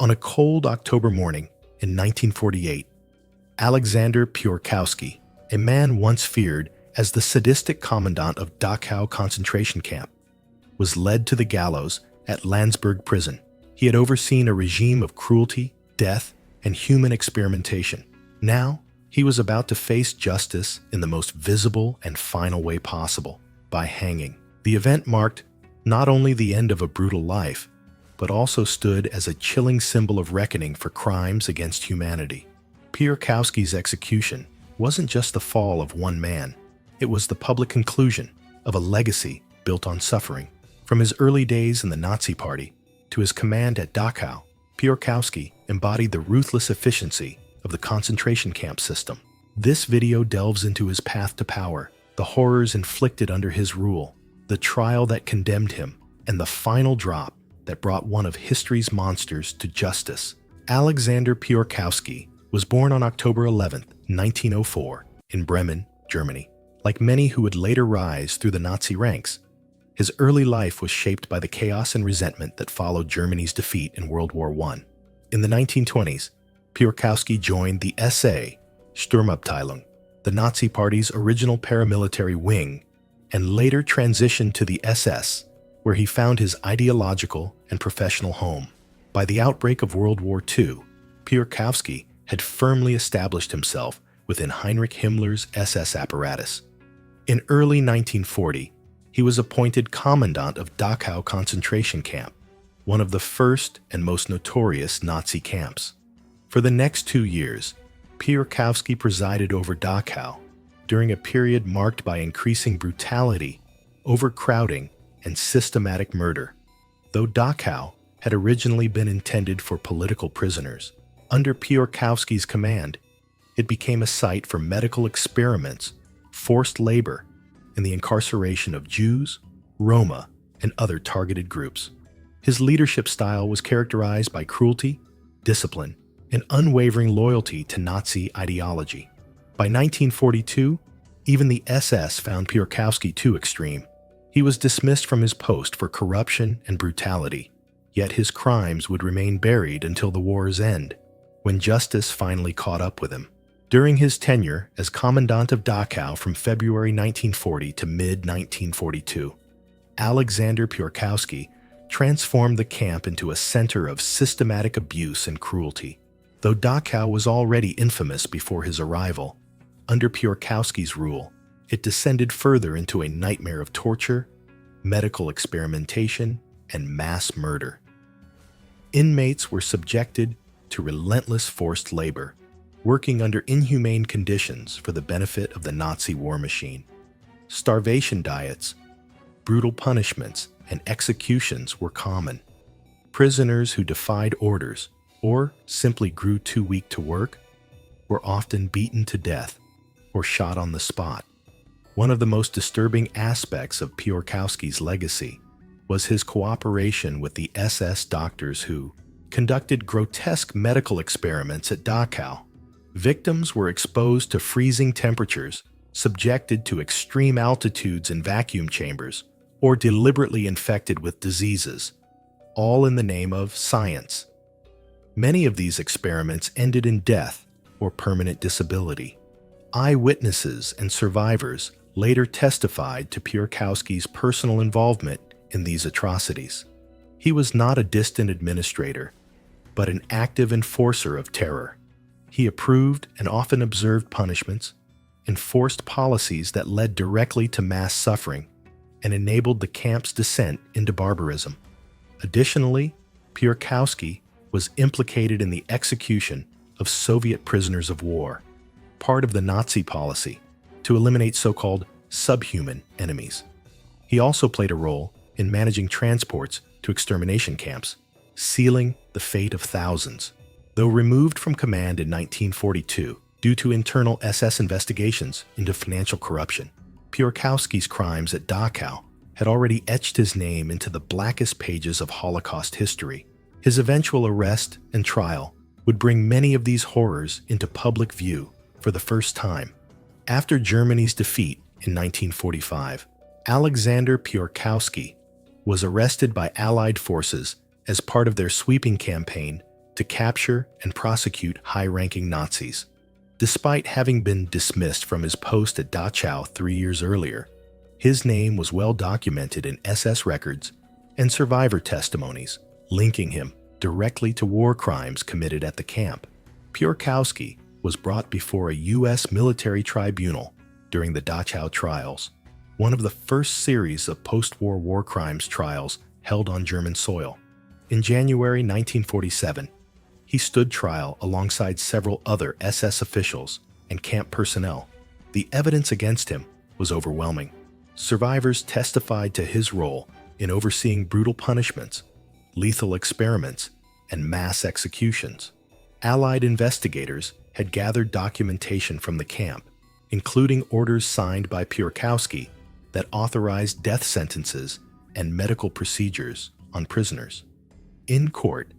On a cold October morning in 1948, Alexander Piorkowski, a man once feared as the sadistic commandant of Dachau concentration camp, was led to the gallows at Landsberg Prison. He had overseen a regime of cruelty, death, and human experimentation. Now, he was about to face justice in the most visible and final way possible, by hanging. The event marked not only the end of a brutal life, but also stood as a chilling symbol of reckoning for crimes against humanity. Piorkowski's execution wasn't just the fall of one man. It was the public conclusion of a legacy built on suffering. From his early days in the Nazi Party to his command at Dachau, Piorkowski embodied the ruthless efficiency of the concentration camp system. This video delves into his path to power, the horrors inflicted under his rule, the trial that condemned him, and the final drop that brought one of history's monsters to justice. Alexander Piorkowski was born on October 11, 1904, in Bremen, Germany. Like many who would later rise through the Nazi ranks, his early life was shaped by the chaos and resentment that followed Germany's defeat in World War I. In the 1920s, Piorkowski joined the SA Sturmabteilung, the Nazi Party's original paramilitary wing, and later transitioned to the SS, where he found his ideological and professional home. By the outbreak of World War II, Piorkowski had firmly established himself within Heinrich Himmler's SS apparatus. In early 1940, he was appointed Commandant of Dachau concentration camp, one of the first and most notorious Nazi camps. For the next 2 years, Piorkowski presided over Dachau during a period marked by increasing brutality, overcrowding, and systematic murder. Though Dachau had originally been intended for political prisoners, under Piorkowski's command, it became a site for medical experiments, forced labor, and the incarceration of Jews, Roma, and other targeted groups. His leadership style was characterized by cruelty, discipline, and unwavering loyalty to Nazi ideology. By 1942, even the SS found Piorkowski too extreme. He was dismissed from his post for corruption and brutality, yet his crimes would remain buried until the war's end, when justice finally caught up with him. During his tenure as Commandant of Dachau from February 1940 to mid-1942, Alexander Piorkowski transformed the camp into a center of systematic abuse and cruelty. Though Dachau was already infamous before his arrival, under Piorkowski's rule, it descended further into a nightmare of torture, medical experimentation, and mass murder. Inmates were subjected to relentless forced labor, working under inhumane conditions for the benefit of the Nazi war machine. Starvation diets, brutal punishments, and executions were common. Prisoners who defied orders or simply grew too weak to work were often beaten to death or shot on the spot. One of the most disturbing aspects of Piorkowski's legacy was his cooperation with the SS doctors who conducted grotesque medical experiments at Dachau. Victims were exposed to freezing temperatures, subjected to extreme altitudes in vacuum chambers, or deliberately infected with diseases, all in the name of science. Many of these experiments ended in death or permanent disability. Eyewitnesses and survivors later testified to Piorkowski's personal involvement in these atrocities. He was not a distant administrator, but an active enforcer of terror. He approved and often observed punishments, enforced policies that led directly to mass suffering, and enabled the camp's descent into barbarism. Additionally, Piorkowski was implicated in the execution of Soviet prisoners of war, part of the Nazi policy to eliminate so-called subhuman enemies. He also played a role in managing transports to extermination camps, sealing the fate of thousands. Though removed from command in 1942 due to internal SS investigations into financial corruption, Piorkowski's crimes at Dachau had already etched his name into the blackest pages of Holocaust history. His eventual arrest and trial would bring many of these horrors into public view for the first time. After Germany's defeat in 1945, Alexander Piorkowski was arrested by Allied forces as part of their sweeping campaign to capture and prosecute high-ranking Nazis. Despite having been dismissed from his post at Dachau 3 years earlier, his name was well documented in SS records and survivor testimonies, linking him directly to war crimes committed at the camp. Piorkowski was brought before a U.S. military tribunal during the Dachau trials, one of the first series of post-war war crimes trials held on German soil. In January 1947, he stood trial alongside several other SS officials and camp personnel. The evidence against him was overwhelming. Survivors testified to his role in overseeing brutal punishments, lethal experiments, and mass executions. Allied investigators had gathered documentation from the camp, including orders signed by Piorkowski that authorized death sentences and medical procedures on prisoners. In court,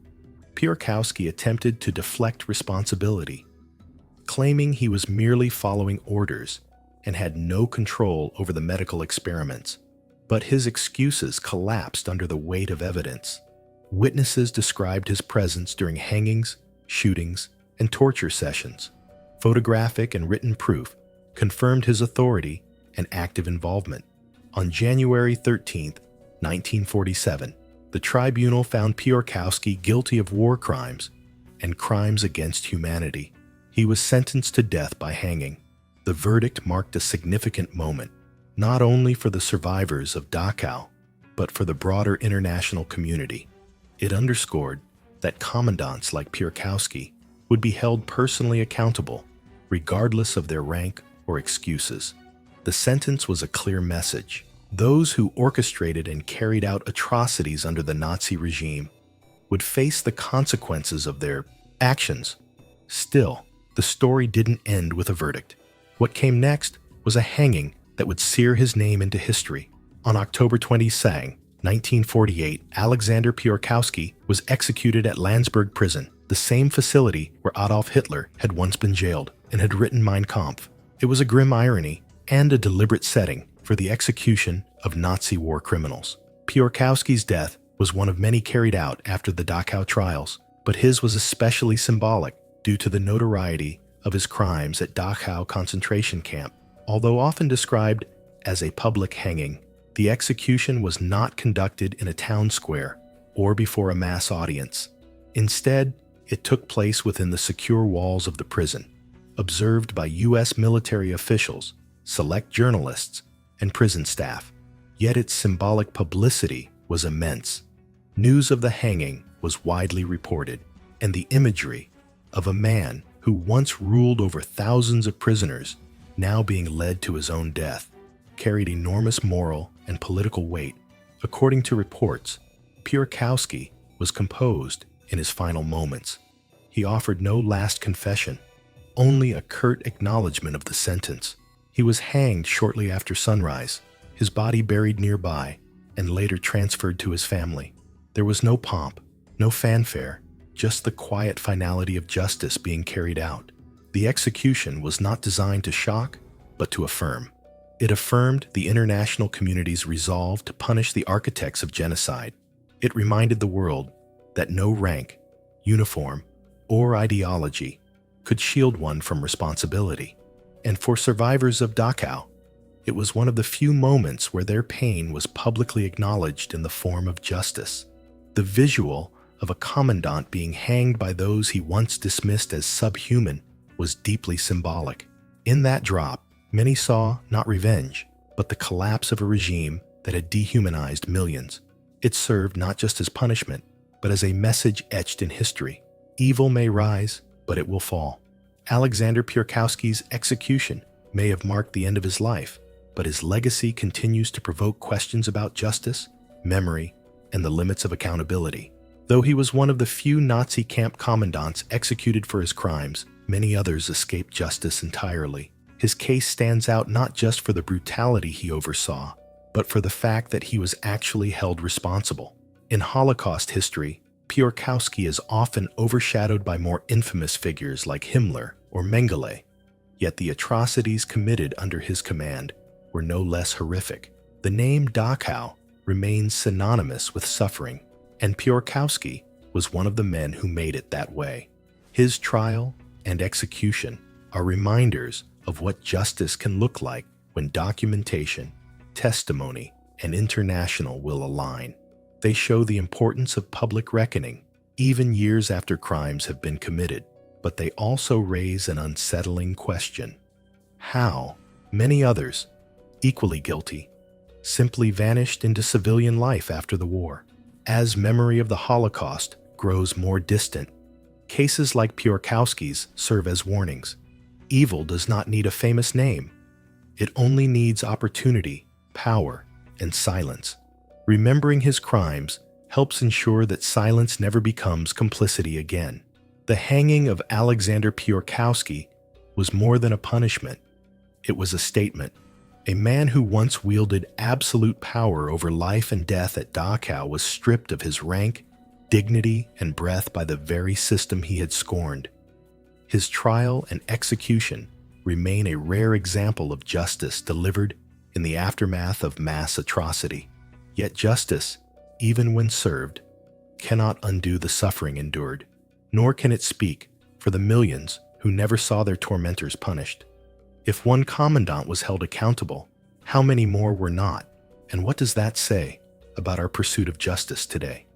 Piorkowski attempted to deflect responsibility, claiming he was merely following orders and had no control over the medical experiments. But his excuses collapsed under the weight of evidence. Witnesses described his presence during hangings, shootings, and torture sessions. Photographic and written proof confirmed his authority and active involvement. On January 13, 1947, the tribunal found Piorkowski guilty of war crimes and crimes against humanity. He was sentenced to death by hanging. The verdict marked a significant moment, not only for the survivors of Dachau, but for the broader international community. It underscored that commandants like Piorkowski would be held personally accountable, regardless of their rank or excuses. The sentence was a clear message. Those who orchestrated and carried out atrocities under the Nazi regime would face the consequences of their actions. Still, the story didn't end with a verdict. What came next was a hanging that would sear his name into history. On October 22, 1948, Alexander Piorkowski was executed at Landsberg Prison, the same facility where Adolf Hitler had once been jailed and had written Mein Kampf. It was a grim irony and a deliberate setting for the execution of Nazi war criminals. Piorkowski's death was one of many carried out after the Dachau trials, but his was especially symbolic due to the notoriety of his crimes at Dachau concentration camp. Although often described as a public hanging, the execution was not conducted in a town square or before a mass audience. Instead, it took place within the secure walls of the prison, observed by U.S. military officials, select journalists, and prison staff. Yet its symbolic publicity was immense. News of the hanging was widely reported, and the imagery of a man who once ruled over thousands of prisoners, now being led to his own death, carried enormous moral and political weight. According to reports, Piorkowski was composed in his final moments. He offered no last confession, only a curt acknowledgement of the sentence. He was hanged shortly after sunrise, his body buried nearby, and later transferred to his family. There was no pomp, no fanfare, just the quiet finality of justice being carried out. The execution was not designed to shock, but to affirm. It affirmed the international community's resolve to punish the architects of genocide. It reminded the world that no rank, uniform, or ideology could shield one from responsibility. And for survivors of Dachau, it was one of the few moments where their pain was publicly acknowledged in the form of justice. The visual of a commandant being hanged by those he once dismissed as subhuman was deeply symbolic. In that drop, many saw not revenge, but the collapse of a regime that had dehumanized millions. It served not just as punishment, but as a message etched in history. Evil may rise, but it will fall. Alexander Piorkowski's execution may have marked the end of his life, but his legacy continues to provoke questions about justice, memory, and the limits of accountability. Though he was one of the few Nazi camp commandants executed for his crimes, many others escaped justice entirely. His case stands out not just for the brutality he oversaw, but for the fact that he was actually held responsible. In Holocaust history, Piorkowski is often overshadowed by more infamous figures like Himmler or Mengele, yet the atrocities committed under his command were no less horrific. The name Dachau remains synonymous with suffering, and Piorkowski was one of the men who made it that way. His trial and execution are reminders of what justice can look like when documentation, testimony, and international will align. They show the importance of public reckoning, even years after crimes have been committed, but they also raise an unsettling question. How many others, equally guilty, simply vanished into civilian life after the war? As memory of the Holocaust grows more distant, cases like Piorkowski's serve as warnings. Evil does not need a famous name. It only needs opportunity, power, and silence. Remembering his crimes helps ensure that silence never becomes complicity again. The hanging of Alexander Piorkowski was more than a punishment. It was a statement. A man who once wielded absolute power over life and death at Dachau was stripped of his rank, dignity, and breath by the very system he had scorned. His trial and execution remain a rare example of justice delivered in the aftermath of mass atrocity. Yet justice, even when served, cannot undo the suffering endured, nor can it speak for the millions who never saw their tormentors punished. If one commandant was held accountable, how many more were not? And what does that say about our pursuit of justice today?